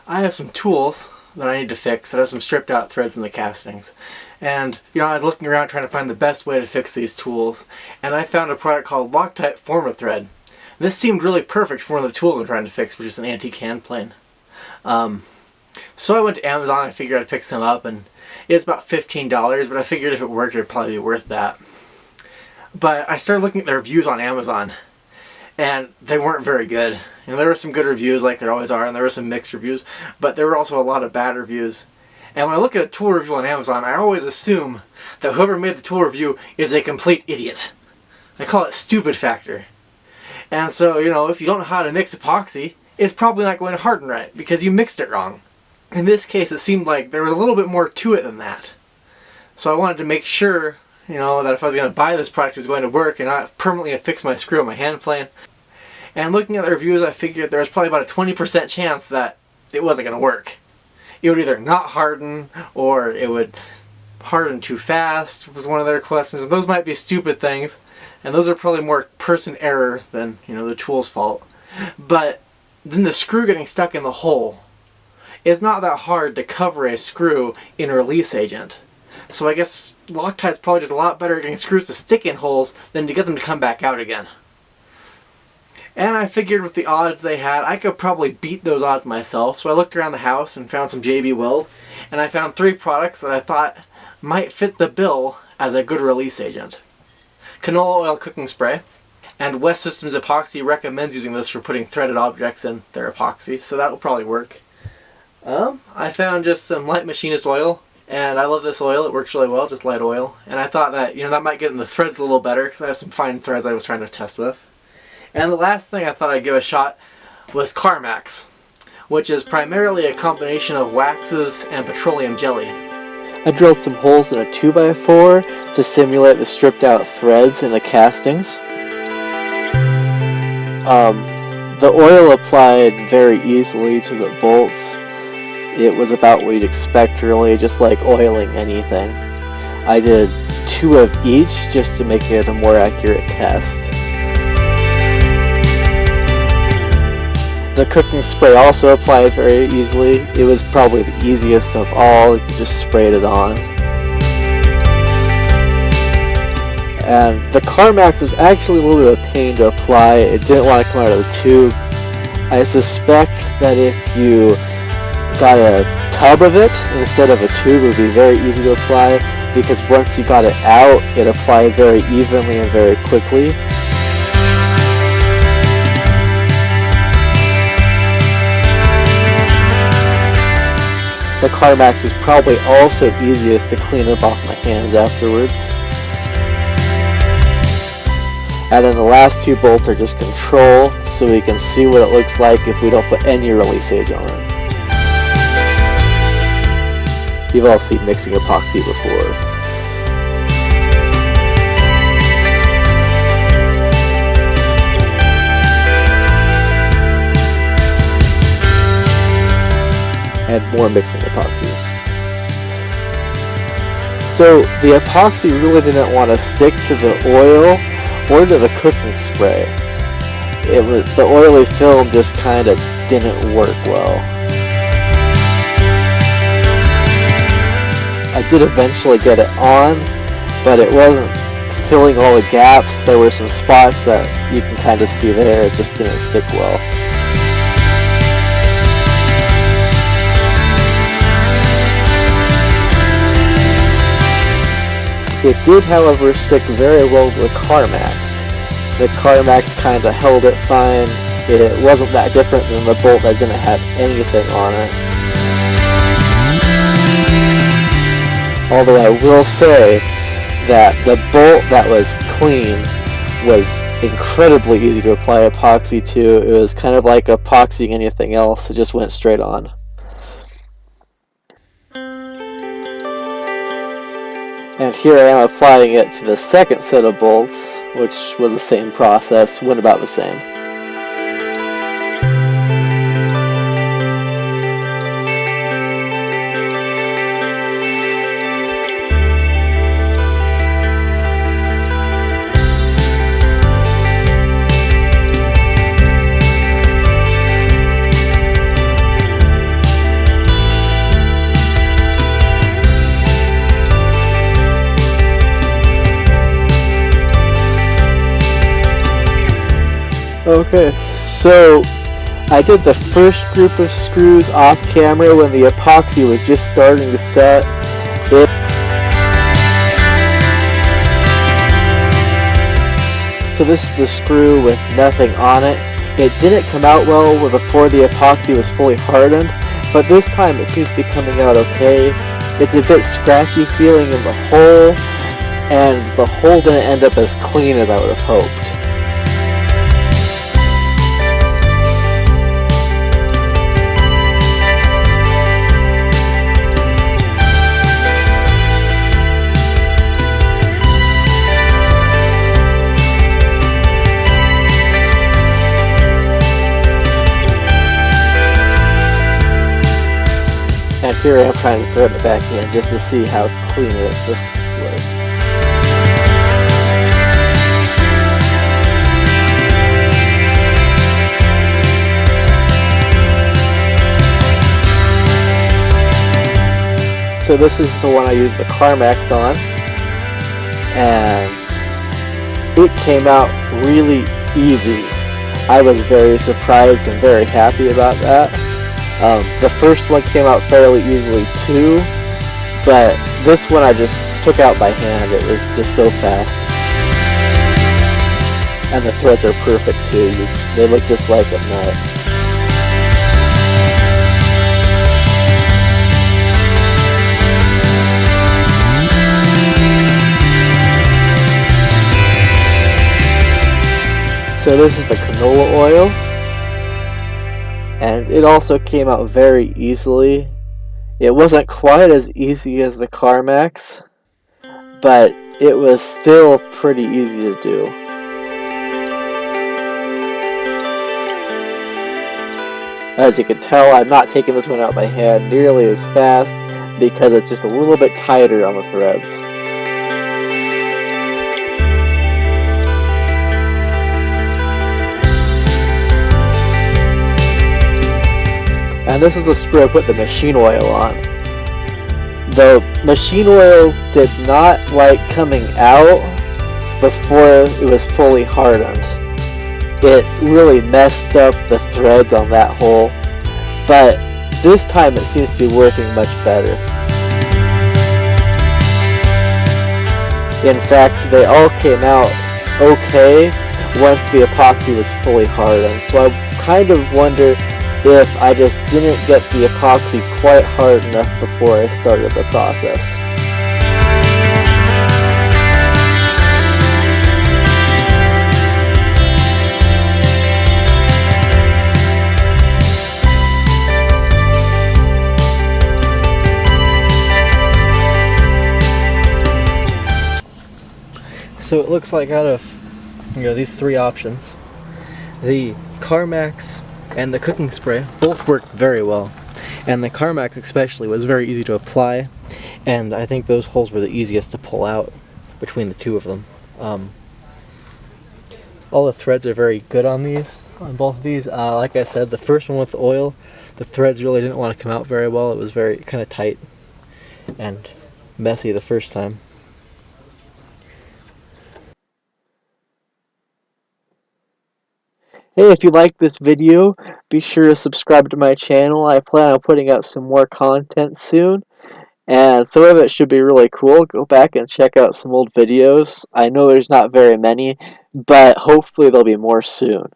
I have some tools that I need to fix that have some stripped out threads in the castings. And, I was looking around trying to find the best way to fix these tools, and I found a product called Loctite Forma-Thread. This seemed really perfect for one of the tools I'm trying to fix, which is an antique hand plane. So I went to Amazon, I figured I'd pick some up, and it's about $15, but I figured if it worked, it'd probably be worth that. But I started looking at the reviews on Amazon, and they weren't very good. There were some good reviews, like there always are, and there were some mixed reviews, but there were also a lot of bad reviews. And when I look at a tool review on Amazon, I always assume that whoever made the tool review is a complete idiot. I call it stupid factor. And so, if you don't know how to mix epoxy, it's probably not going to harden right, because you mixed it wrong. In this case, it seemed like there was a little bit more to it than that. So I wanted to make sure, that if I was going to buy this product, it was going to work and not permanently fix my screw on my hand plane. And looking at the reviews, I figured there was probably about a 20% chance that it wasn't going to work. It would either not harden, or it would harden too fast, was one of their questions. And those might be stupid things, and those are probably more person error than, the tool's fault. But then the screw getting stuck in the hole, it's not that hard to cover a screw in a release agent. So I guess Loctite's probably just a lot better at getting screws to stick in holes than to get them to come back out again. And I figured with the odds they had, I could probably beat those odds myself. So I looked around the house and found some JB Weld, and I found 3 products that I thought might fit the bill as a good release agent. Canola oil cooking spray, and West Systems Epoxy recommends using this for putting threaded objects in their epoxy, so that will probably work. I found just some light machinist oil, and I love this oil. It works really well, just light oil. And I thought that, that might get in the threads a little better, because I have some fine threads I was trying to test with. And the last thing I thought I'd give a shot was Carmax, which is primarily a combination of waxes and petroleum jelly. I drilled some holes in a 2x4 to simulate the stripped out threads in the castings. The oil applied very easily to the bolts. It was about what you'd expect, really, just like oiling anything. I did 2 of each just to make it a more accurate test. The cooking spray also applied very easily. It was probably the easiest of all. You just sprayed it on. And the Carmax was actually a little bit of a pain to apply. It didn't want to come out of the tube. I suspect that if you got a tub of it instead of a tube, it would be very easy to apply, because once you got it out, it applied very evenly and very quickly. The Carmax is probably also easiest to clean up off my hands afterwards. And then the last 2 bolts are just control, so we can see what it looks like if we don't put any release agent on it. You've all seen mixing epoxy before. And more mixing epoxy. So the epoxy really didn't want to stick to the oil or to the cooking spray. The oily film just kind of didn't work well. I did eventually get it on, but it wasn't filling all the gaps. There were some spots that you can kind of see there, it just didn't stick well. It did, however, stick very well to the Carmax. The Carmax kind of held it fine. It wasn't that different than the bolt that didn't have anything on it. Although I will say that the bolt that was clean was incredibly easy to apply epoxy to. It was kind of like epoxying anything else. It just went straight on. And here I am applying it to the second set of bolts, which was the same process, went about the same. Okay, so I did the first group of screws off camera when the epoxy was just starting to set. So this is the screw with nothing on it. It didn't come out well before the epoxy was fully hardened, but this time it seems to be coming out okay. It's a bit scratchy feeling in the hole, and the hole didn't end up as clean as I would have hoped. And here I am trying to thread it back in just to see how clean it was. So this is the one I used the Carmax on, and it came out really easy. I was very surprised and very happy about that. The first one came out fairly easily too, but this one I just took out by hand. It was just so fast. And the threads are perfect too. They look just like a nut. So this is the canola oil. And it also came out very easily. It wasn't quite as easy as the Carmax, but it was still pretty easy to do. As you can tell, I'm not taking this one out by hand nearly as fast because it's just a little bit tighter on the threads. And this is the screw I put the machine oil on. The machine oil did not like coming out before it was fully hardened. It really messed up the threads on that hole, but this time it seems to be working much better. In fact, they all came out okay once the epoxy was fully hardened, so I kind of wonder if I just didn't get the epoxy quite hard enough before I started the process. So it looks like out of these three options, the Carmax and the cooking spray both worked very well, and the Carmax especially was very easy to apply, and I think those holes were the easiest to pull out between the two of them. All the threads are very good on both of these. Like I said, the first one with the oil, the threads really didn't want to come out very well. It was very kind of tight and messy the first time. Hey, if you like this video, be sure to subscribe to my channel. I plan on putting out some more content soon, and some of it should be really cool. Go back and check out some old videos. I know there's not very many, but hopefully there'll be more soon.